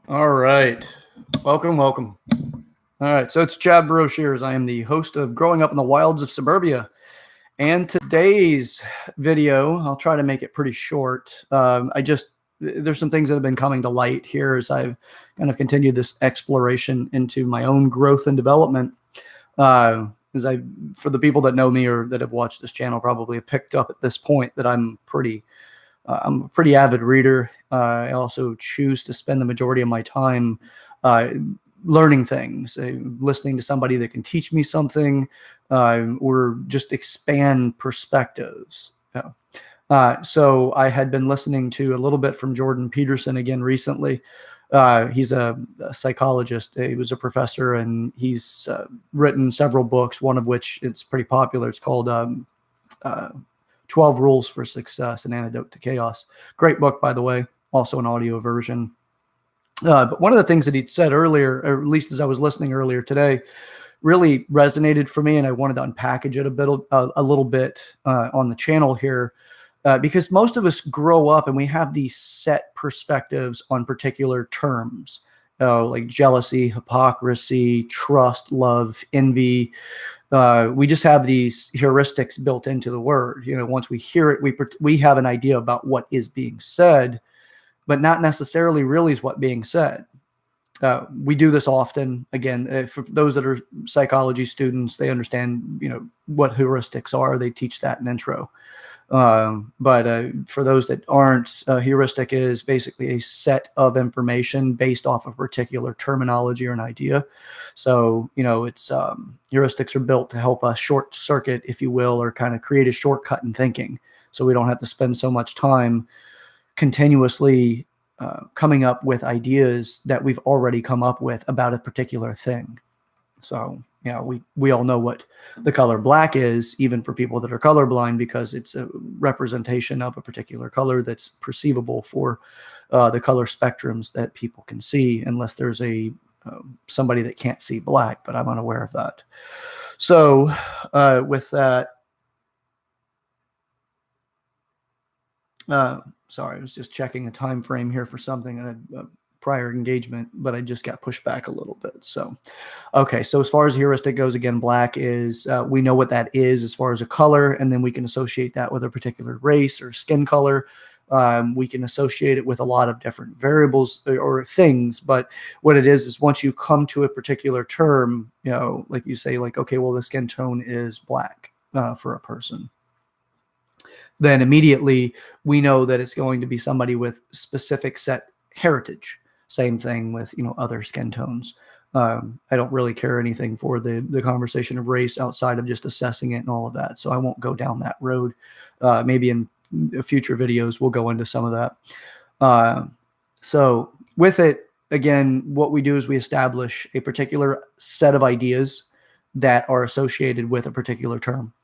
All right. Welcome. All right. So it's Chad Broshears. I am the host of Growing Up in the Wilds of Suburbia. And today's video, I'll try to make it pretty short. There's some things that have been coming to light here as I've kind of continued this exploration into my own growth and development. For the people that know me or that have watched this channel, probably have picked up at this point that I'm a pretty avid reader. I also choose to spend the majority of my time learning things, listening to somebody that can teach me something, or just expand perspectives. So I had been listening to a little bit from Jordan Peterson again recently. He's a psychologist. He was a professor, and he's written several books, one of which it's pretty popular. It's called 12 Rules for Success, An Antidote to Chaos. Great book, by the way, also an audio version. But one of the things that he'd said earlier, or at least as I was listening earlier today, really resonated for me, and I wanted to unpackage it a little bit on the channel here, because most of us grow up and we have these set perspectives on particular terms, like jealousy, hypocrisy, trust, love, envy. We just have these heuristics built into the word. Once we hear it, we have an idea about what is being said, but not necessarily really is what being said. We do this often. Again, for those that are psychology students, they understand, what heuristics are. They teach that in intro. But for those that aren't, heuristic is basically a set of information based off of particular terminology or an idea. So, it's heuristics are built to help us short circuit, if you will, or kind of create a shortcut in thinking. So we don't have to spend so much time continuously coming up with ideas that we've already come up with about a particular thing. So, we all know what the color black is, even for people that are colorblind, because it's a representation of a particular color that's perceivable for the color spectrums that people can see, unless there's somebody that can't see black, but I'm unaware of that. So with that, sorry, I was just checking a time frame here for something, and prior engagement, but I just got pushed back a little bit. So, okay. So as far as heuristic goes, again, black is, we know what that is as far as a color, and then we can associate that with a particular race or skin color. We can associate it with a lot of different variables or things, but what it is once you come to a particular term, like you say, like, okay, well, the skin tone is black for a person. Then immediately we know that it's going to be somebody with specific set heritage. Same thing with, other skin tones. I don't really care anything for the conversation of race outside of just assessing it and all of that. So I won't go down that road. Maybe in future videos, we'll go into some of that. So with it, again, what we do is we establish a particular set of ideas that are associated with a particular term,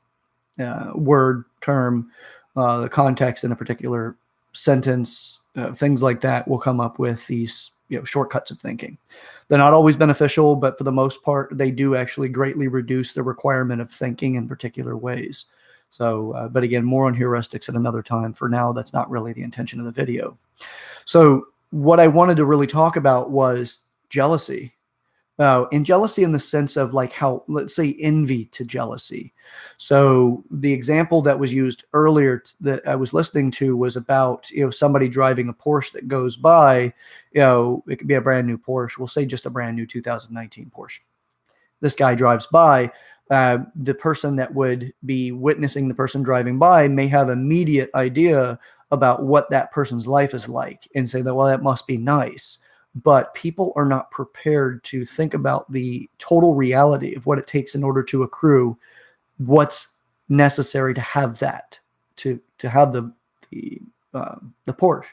word, term, the context in a particular sentence, things like that. Will come up with these shortcuts of thinking. They're not always beneficial, but for the most part, they do actually greatly reduce the requirement of thinking in particular ways. So, but again, more on heuristics at another time. For now, that's not really the intention of the video. So what I wanted to really talk about was jealousy. And jealousy in the sense of like how, let's say, envy to jealousy. So the example that was used earlier that I was listening to was about, somebody driving a Porsche that goes by, it could be a brand new Porsche. We'll say just a brand new 2019 Porsche. This guy drives by. The person that would be witnessing the person driving by may have immediate idea about what that person's life is like and say that, well, that must be nice. But people are not prepared to think about the total reality of what it takes in order to accrue what's necessary to have that, to have the Porsche.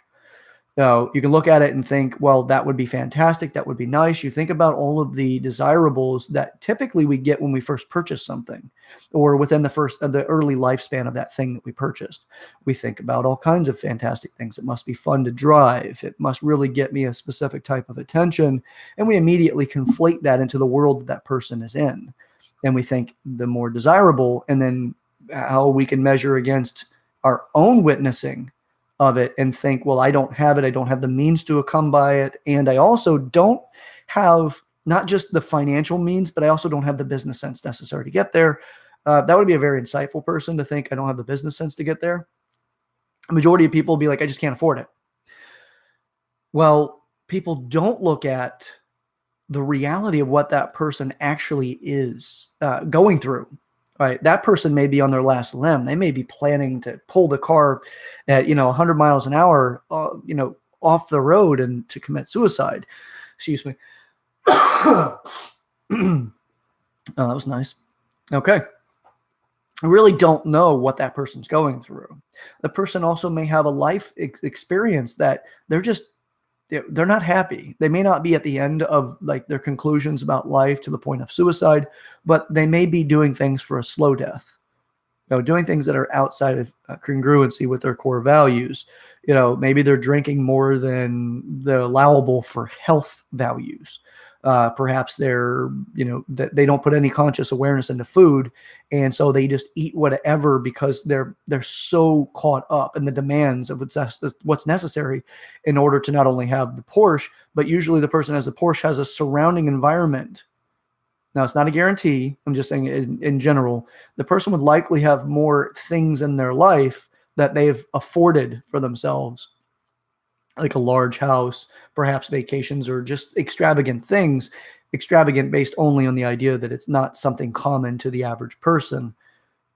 Now, you can look at it and think, well, that would be fantastic. That would be nice. You think about all of the desirables that typically we get when we first purchase something, or within the early lifespan of that thing that we purchased. We think about all kinds of fantastic things. It must be fun to drive. It must really get me a specific type of attention. And we immediately conflate that into the world that person is in. And we think the more desirable, and then how we can measure against our own witnessing of it and think, well, I don't have it. I don't have the means to come by it. And I also don't have not just the financial means, but I also don't have the business sense necessary to get there. That would be a very insightful person to think I don't have the business sense to get there. A majority of people will be like, I just can't afford it. Well, people don't look at the reality of what that person actually is going through. Right, that person may be on their last limb. They may be planning to pull the car at 100 miles an hour, off the road and to commit suicide. Excuse me. Oh, that was nice. Okay. I really don't know what that person's going through. The person also may have a life experience that they're not happy. They may not be at the end of like their conclusions about life to the point of suicide, but they may be doing things for a slow death. Doing things that are outside of congruency with their core values. Maybe they're drinking more than the allowable for health values. Perhaps that they don't put any conscious awareness into food, and so they just eat whatever because they're so caught up in the demands of what's necessary in order to not only have the Porsche, but usually the person has a Porsche has a surrounding environment. Now, it's not a guarantee. I'm just saying in general, the person would likely have more things in their life that they've afforded for themselves, like a large house, perhaps vacations, or just extravagant things, extravagant based only on the idea that it's not something common to the average person,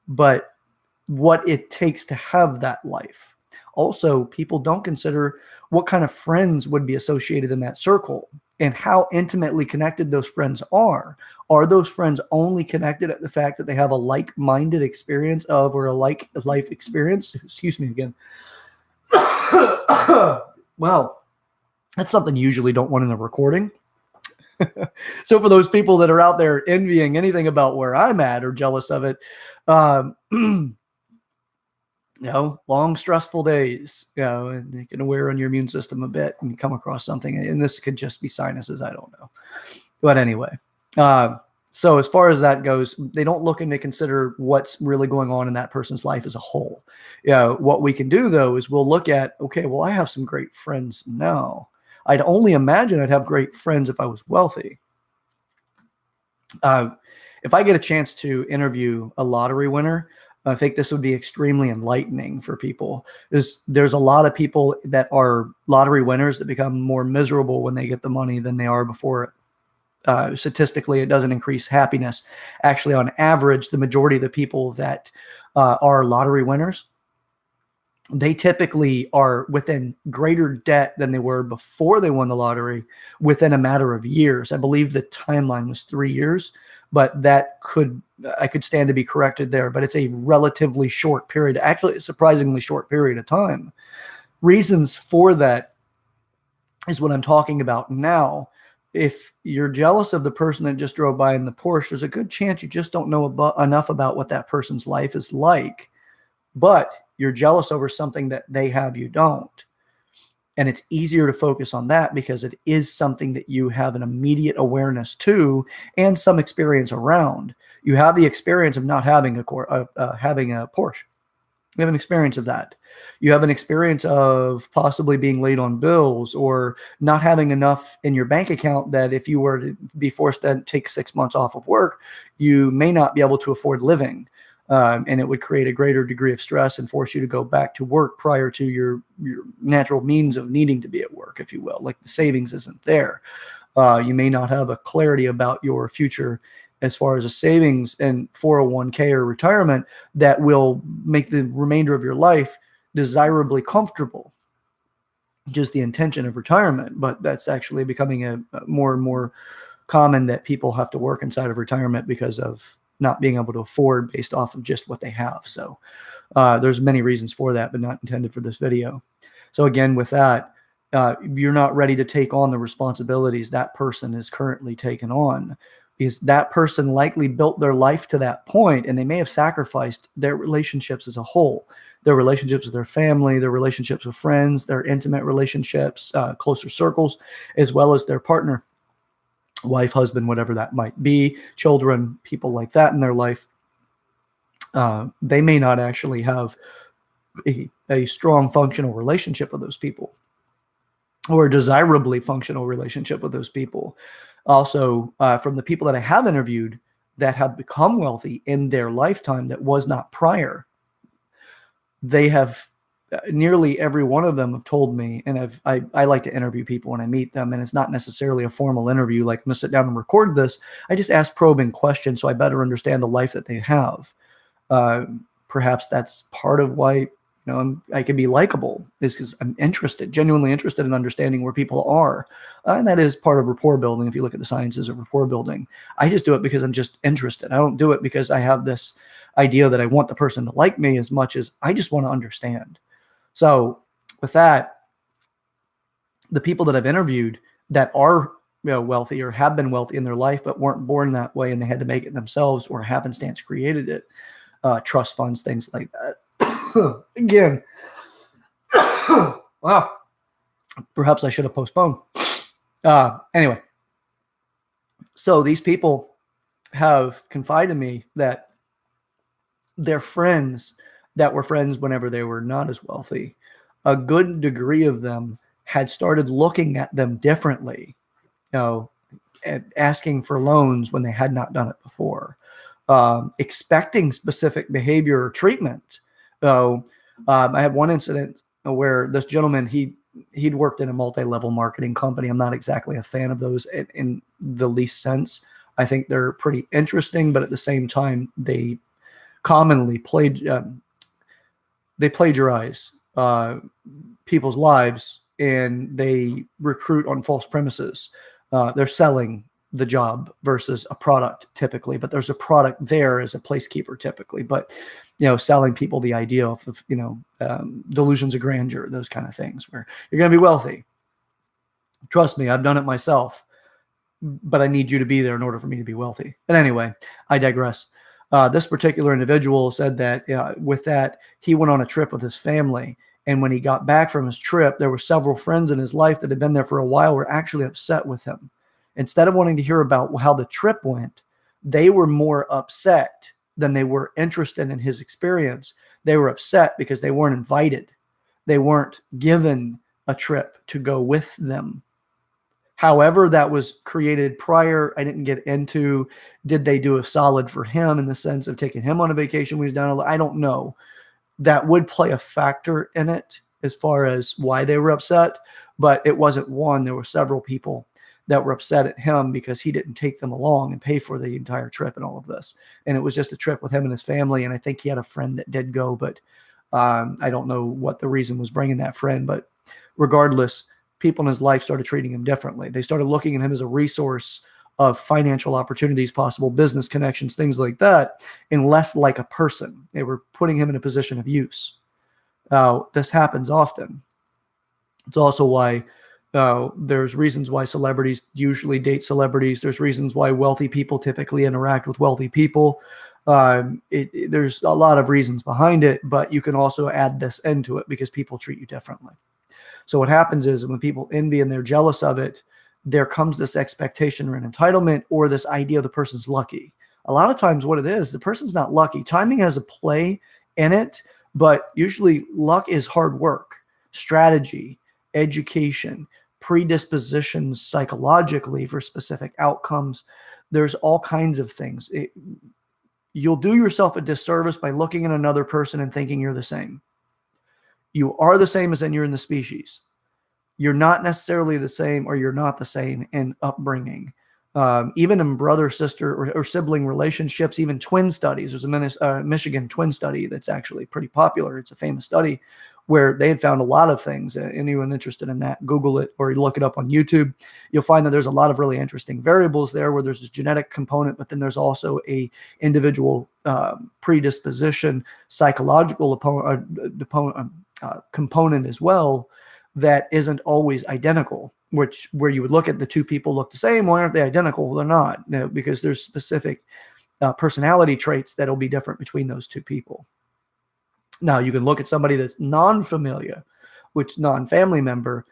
but what it takes to have that life. Also, people don't consider what kind of friends would be associated in that circle and how intimately connected those friends are. Are those friends only connected at the fact that they have a like-minded experience of, or a like life experience? Excuse me again. Well, that's something you usually don't want in a recording. So for those people that are out there envying anything about where I'm at or jealous of it, long stressful days, and you can wear on your immune system a bit and come across something. And this could just be sinuses. I don't know. But anyway, so as far as that goes, they don't look into consider what's really going on in that person's life as a whole. What we can do though, is we'll look at, okay, well, I have some great friends now. I'd only imagine I'd have great friends if I was wealthy. If I get a chance to interview a lottery winner, I think this would be extremely enlightening for people. There's a lot of people that are lottery winners that become more miserable when they get the money than they are before it. Statistically, it doesn't increase happiness. Actually, on average, the majority of the people that are lottery winners, they typically are within greater debt than they were before they won the lottery within a matter of years. I believe the timeline was 3 years, but I could stand to be corrected there, but it's a relatively short period, actually a surprisingly short period of time. Reasons for that is what I'm talking about now. If you're jealous of the person that just drove by in the Porsche, there's a good chance you just don't know enough about what that person's life is like, but you're jealous over something that they have, you don't. And it's easier to focus on that because it is something that you have an immediate awareness to and some experience around. You have the experience of not having having a Porsche. You have an experience of that. You have an experience of possibly being late on bills or not having enough in your bank account that if you were to be forced to take 6 months off of work, you may not be able to afford living. And it would create a greater degree of stress and force you to go back to work prior to your natural means of needing to be at work, if you will. Like the savings isn't there. You may not have a clarity about your future as far as a savings and 401k or retirement that will make the remainder of your life desirably comfortable. Just the intention of retirement, but that's actually becoming a more and more common that people have to work inside of retirement because of not being able to afford based off of just what they have. So there's many reasons for that, but not intended for this video. So again, with that, you're not ready to take on the responsibilities that person is currently taking on, because that person likely built their life to that point, and they may have sacrificed their relationships as a whole, their relationships with their family, their relationships with friends, their intimate relationships, closer circles, as well as their partner, wife, husband, whatever that might be, children, people like that in their life. They may not actually have a strong functional relationship with those people, or a desirably functional relationship with those people. Also, from the people that I have interviewed that have become wealthy in their lifetime that was not prior, they have nearly every one of them have told me, and I like to interview people when I meet them, and it's not necessarily a formal interview like I'm going to sit down and record this. I just ask probing questions so I better understand the life that they have. Perhaps that's part of why I can be likable, is because I'm interested, genuinely interested in understanding where people are, and that is part of rapport building. If you look at the sciences of rapport building, I just do it because I'm just interested. I don't do it because I have this idea that I want the person to like me as much as I just want to understand. So with that, the people that I've interviewed that are wealthy or have been wealthy in their life but weren't born that way and they had to make it themselves or happenstance created it, trust funds, things like that. Again, wow, perhaps I should have postponed. Anyway, so these people have confided in me that their friends that were friends whenever they were not as wealthy, a good degree of them had started looking at them differently, asking for loans when they had not done it before, expecting specific behavior or treatment. So I had one incident where this gentleman, he'd worked in a multi-level marketing company. I'm not exactly a fan of those in the least sense. I think they're pretty interesting, but at the same time, they commonly plagiarize people's lives, and they recruit on false premises. They're selling the job versus a product typically, but there's a product there as a placekeeper typically. But selling people the idea of delusions of grandeur, those kind of things, where you're going to be wealthy. Trust me, I've done it myself, but I need you to be there in order for me to be wealthy. But anyway, I digress. This particular individual said that with that, he went on a trip with his family. And when he got back from his trip, there were several friends in his life that had been there for a while were actually upset with him. Instead of wanting to hear about how the trip went, they were more upset than they were interested in his experience. They were upset because they weren't invited. They weren't given a trip to go with them. However, that was created prior. I didn't get into, did they do a solid for him in the sense of taking him on a vacation when he was down? I don't know. That would play a factor in it as far as why they were upset, but it wasn't one. There were several people that were upset at him because he didn't take them along and pay for the entire trip and all of this. And it was just a trip with him and his family. And I think he had a friend that did go, but I don't know what the reason was bringing that friend. But regardless, people in his life started treating him differently. They started looking at him as a resource of financial opportunities, possible business connections, things like that, and less like a person. They were putting him in a position of use. This happens often. It's also why there's reasons why celebrities usually date celebrities. There's reasons why wealthy people typically interact with wealthy people. There's a lot of reasons behind it, but you can also add this into it because people treat you differently. So what happens is when people envy and they're jealous of it, there comes this expectation or an entitlement or this idea the person's lucky. A lot of times what it is, the person's not lucky. Timing has a play in it, but usually luck is hard work, strategy, education, predispositions psychologically for specific outcomes. There's all kinds of things. You'll do yourself a disservice by looking at another person and thinking you're the same. You are the same as in you're in the species. You're not necessarily the same, or you're not the same in upbringing. Even in brother, sister, or sibling relationships, even twin studies. There's a Michigan twin study that's actually pretty popular. It's a famous study where they had found a lot of things. Anyone interested in that, Google it or look it up on YouTube. You'll find that there's a lot of really interesting variables there where there's this genetic component, but then there's also a individual predisposition, psychological component as well that isn't always identical, where you would look at the two people look the same. Why aren't they identical? Well, they're not, because there's specific personality traits that'll be different between those two people. Now, you can look at somebody that's non-familiar, which non-family member,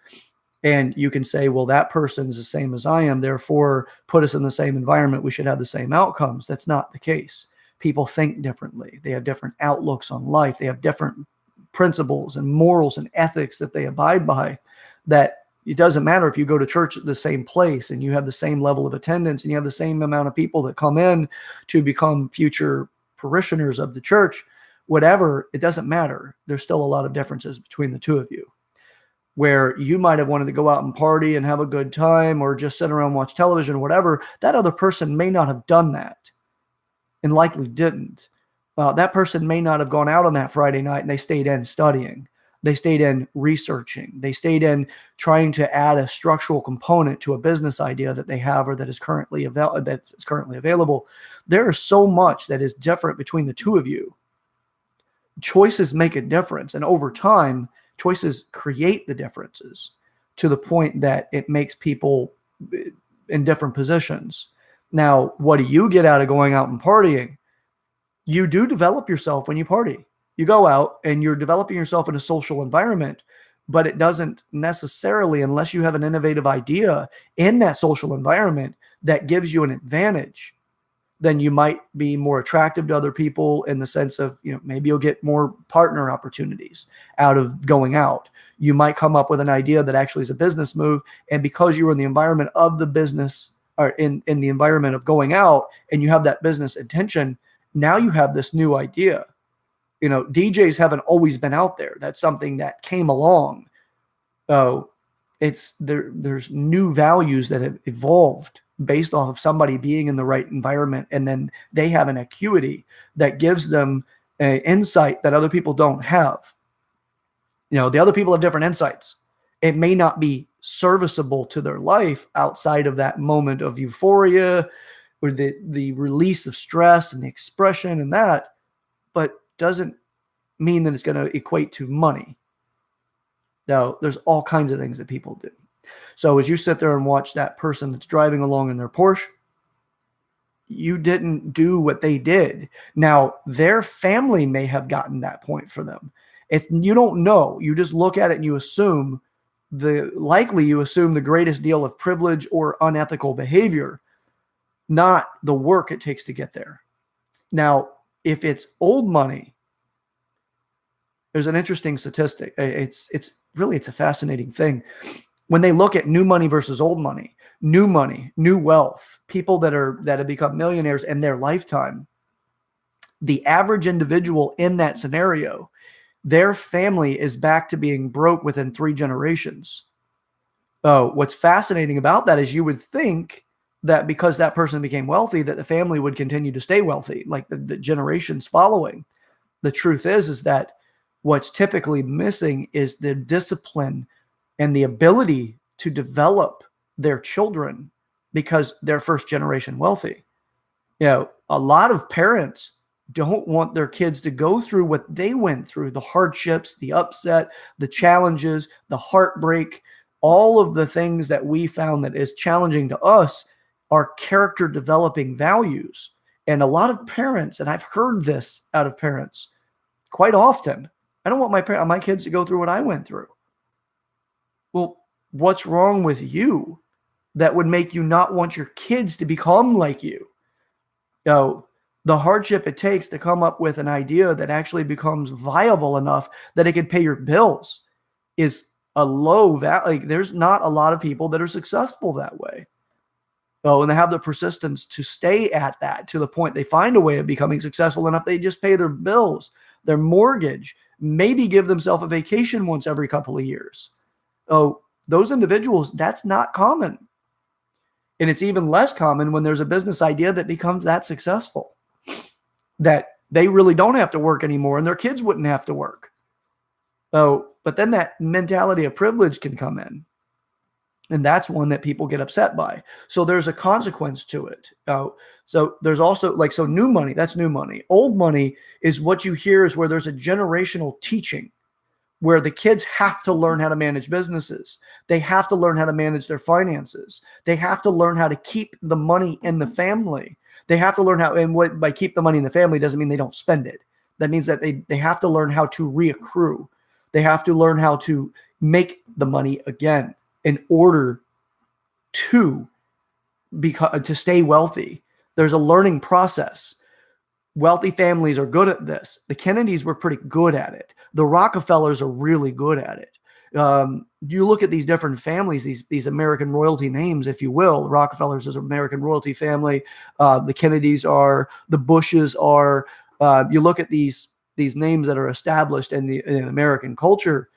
and you can say, well, that person's the same as I am, therefore put us in the same environment, we should have the same outcomes. That's not the case. People think differently. They have different outlooks on life. They have different principles and morals and ethics that they abide by, that it doesn't matter if you go to church at the same place and you have the same level of attendance and you have the same amount of people that come in to become future parishioners of the church, whatever, it doesn't matter. There's still a lot of differences between the two of you, where you might have wanted to go out and party and have a good time or just sit around and watch television or whatever. That other person may not have done that and likely didn't. That person may not have gone out on that Friday night and they stayed in studying. They stayed in researching. They stayed in trying to add a structural component to a business idea that they have or that is currently available. There is so much that is different between the two of you. Choices make a difference, and over time, choices create the differences to the point that it makes people in different positions. Now, what do you get out of going out and partying? You do develop yourself when you party. You go out and you're developing yourself in a social environment, but it doesn't necessarily, unless you have an innovative idea in that social environment that gives you an advantage, then you might be more attractive to other people in the sense of, maybe you'll get more partner opportunities out of going out. You might come up with an idea that actually is a business move. And because you were in the environment of the business or in the environment of going out and you have that business intention, now you have this new idea. DJs haven't always been out there. That's something that came along. So there's new values that have evolved based off of somebody being in the right environment. And then they have an acuity that gives them an insight that other people don't have. The other people have different insights. It may not be serviceable to their life outside of that moment of euphoria or the release of stress and the expression and that, but doesn't mean that it's going to equate to money. Now, there's all kinds of things that people do. So as you sit there and watch that person that's driving along in their Porsche, you didn't do what they did. Now, their family may have gotten that point for them. If you don't know, you just look at it and you assume the greatest deal of privilege or unethical behavior, not the work it takes to get there. Now, if it's old money, there's an interesting statistic. It's a fascinating thing. When they look at new money versus old money, new wealth, people that have become millionaires in their lifetime, the average individual in that scenario, their family is back to being broke within 3 generations. What's fascinating about that is you would think that because that person became wealthy, that the family would continue to stay wealthy, like the generations following. The truth is that what's typically missing is the discipline and the ability to develop their children because they're first generation wealthy. A lot of parents don't want their kids to go through what they went through, the hardships, the upset, the challenges, the heartbreak, all of the things that we found that is challenging to us are character developing values. And a lot of parents, and I've heard this out of parents quite often, I don't want my kids to go through what I went through. Well, what's wrong with you that would make you not want your kids to become like you? The hardship it takes to come up with an idea that actually becomes viable enough that it could pay your bills is a low value. There's not a lot of people that are successful that way. And they have the persistence to stay at that to the point they find a way of becoming successful enough. They just pay their bills, their mortgage, maybe give themselves a vacation once every couple of years. Those individuals, that's not common. And it's even less common when there's a business idea that becomes that successful, that they really don't have to work anymore and their kids wouldn't have to work. But then that mentality of privilege can come in. And that's one that people get upset by. So there's a consequence to it. So there's also new money, that's new money. Old money is what you hear is where there's a generational teaching where the kids have to learn how to manage businesses. They have to learn how to manage their finances. They have to learn how to keep the money in the family. They have to learn how, and what by keep the money in the family doesn't mean they don't spend it. That means that they have to learn how to reaccrue. They have to learn how to make the money again in order to stay wealthy. There's a learning process. Wealthy families are good at this. The Kennedys were pretty good at it. The Rockefellers are really good at it. You look at these different families, these American royalty names, if you will. The Rockefellers is an American royalty family. The Kennedys are. The Bushes are. You look at these names that are established in American culture.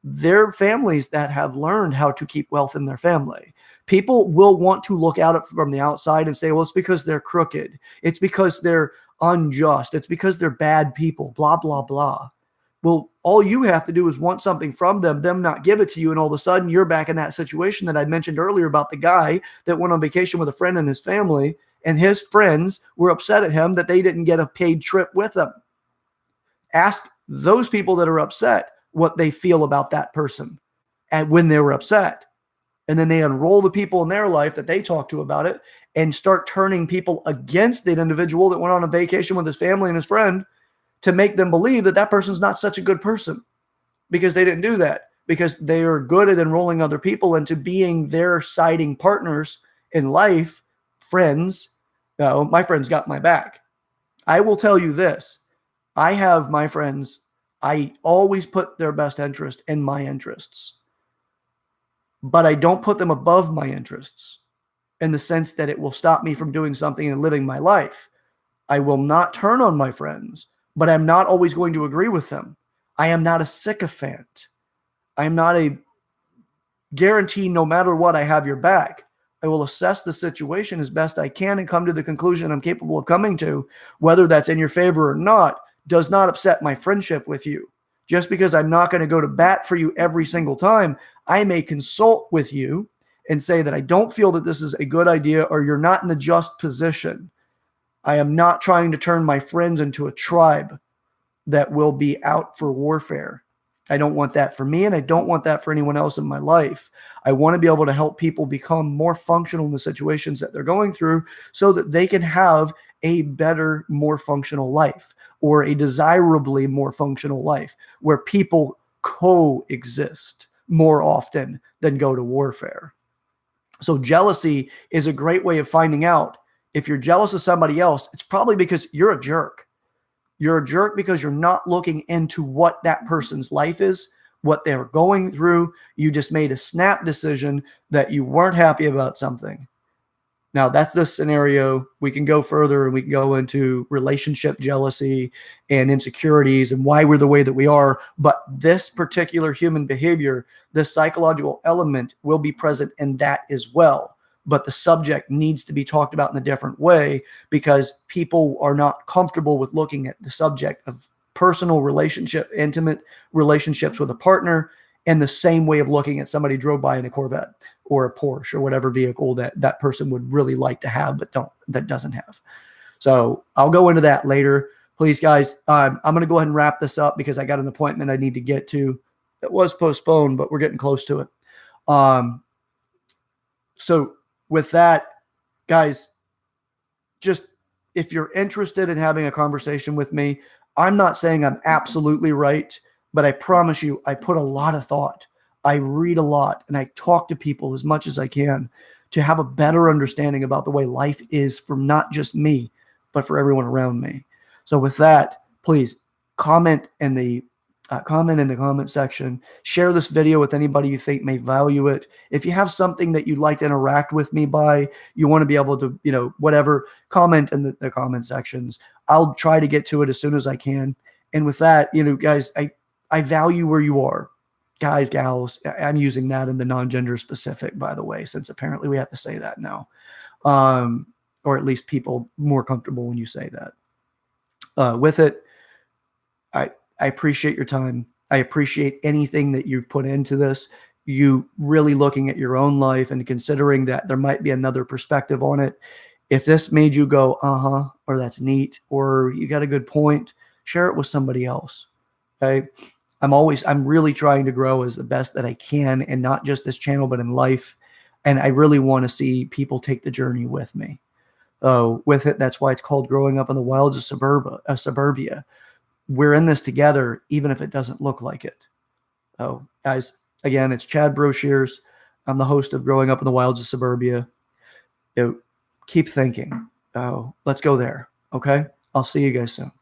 They're families that have learned how to keep wealth in their family. People will want to look at it from the outside and say, well, it's because they're crooked. It's because they're unjust. It's because they're bad people, blah, blah, blah. Well, all you have to do is want something from them not give it to you, and all of a sudden you're back in that situation that I mentioned earlier about the guy that went on vacation with a friend and his family, and his friends were upset at him that they didn't get a paid trip with him. Ask those people that are upset what they feel about that person and when they were upset. And then they enroll the people in their life that they talk to about it and start turning people against that individual that went on a vacation with his family and his friend to make them believe that that person's not such a good person because they didn't do that, because they are good at enrolling other people into being their siding partners in life, friends. My friends got my back. I will tell you this. I have my friends, I always put their best interest in my interests, but I don't put them above my interests in the sense that it will stop me from doing something and living my life. I will not turn on my friends, but I'm not always going to agree with them. I am not a sycophant. I am not a guarantee no matter what, I have your back. I will assess the situation as best I can and come to the conclusion I'm capable of coming to. Whether that's in your favor or not does not upset my friendship with you. Just because I'm not going to go to bat for you every single time, I may consult with you and say that I don't feel that this is a good idea or you're not in the just position. I am not trying to turn my friends into a tribe that will be out for warfare. I don't want that for me, and I don't want that for anyone else in my life. I want to be able to help people become more functional in the situations that they're going through so that they can have a better, more functional life, or a desirably more functional life where people coexist more often than go to warfare. So jealousy is a great way of finding out if you're jealous of somebody else. It's probably because you're a jerk. You're a jerk because you're not looking into what that person's life is, what they're going through. You just made a snap decision that you weren't happy about something. Now, that's the scenario. We can go further and we can go into relationship jealousy and insecurities and why we're the way that we are. But this particular human behavior, this psychological element will be present in that as well. But the subject needs to be talked about in a different way because people are not comfortable with looking at the subject of personal relationship, intimate relationships with a partner, and the same way of looking at somebody drove by in a Corvette or a Porsche or whatever vehicle that person would really like to have but doesn't have. So I'll go into that later. Please, guys, I'm going to go ahead and wrap this up because I got an appointment I need to get to that was postponed, but we're getting close to it. So with that, guys, just if you're interested in having a conversation with me, I'm not saying I'm absolutely right, but I promise you, I put a lot of thought. I read a lot and I talk to people as much as I can to have a better understanding about the way life is for not just me, but for everyone around me. So with that, please comment in the comment section. Share this video with anybody you think may value it. If you have something that you'd like to interact with me by, you want to be able to, whatever, comment in the comment sections. I'll try to get to it as soon as I can. And with that, guys, I value where you are. Guys, gals, I'm using that in the non-gender specific, by the way, since apparently we have to say that now. Or at least people more comfortable when you say that. With it, I appreciate your time. I appreciate anything that you put into this. You really looking at your own life and considering that there might be another perspective on it. If this made you go, or that's neat, or you got a good point, share it with somebody else. Okay. I'm really trying to grow as the best that I can, and not just this channel, but in life. And I really want to see people take the journey with me. With it, that's why it's called Growing Up in the Wilds of Suburbia. We're in this together, even if it doesn't look like it. Oh, guys, again, it's Chad Broshears. I'm the host of Growing Up in the Wilds of Suburbia. Keep thinking. Let's go there. Okay. I'll see you guys soon.